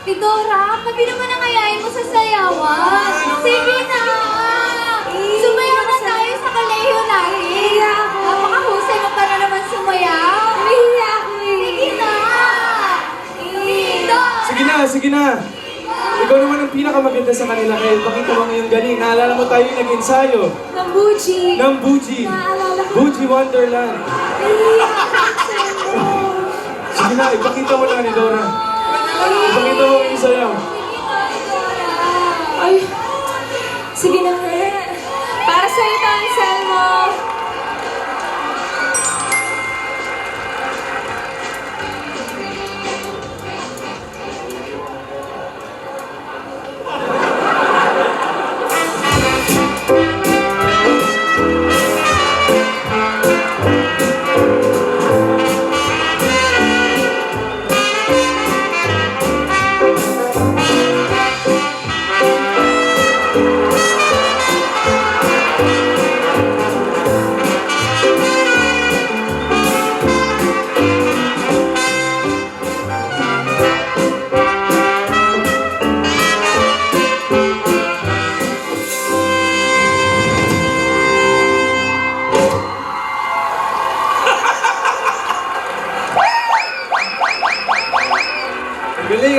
Dora, kami naman ang ayayin mo sa sayawan. Sige na! Sumayaw na tayo sa kaleho natin. Napakahusay mo pa na naman sumayaw. Sige na! Sige na, sige na. Ikaw naman ang pinakamaganda sa kanila kaya pakita mo ngayong galing. Naalala mo tayo yung nag-ensayo. Ng Buji. Ng Buji. Naalala ko. Buji Wonderland. Sige na, ipakita mo na ni Dora. Ipakita mo yung sayaw. Ay, sige na nga. Para sa'yo ito, Anselmo.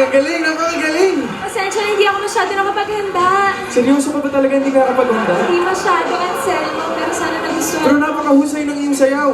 Ang galing, napakagaling. Pasensya na hindi ako masyado nakapaghanda. Seryoso ka ba talaga hindi ka kapag-handa? Hindi masyado, Anselmo, pero sana nagustuhan. Pero napakahusay ng iyong sayaw.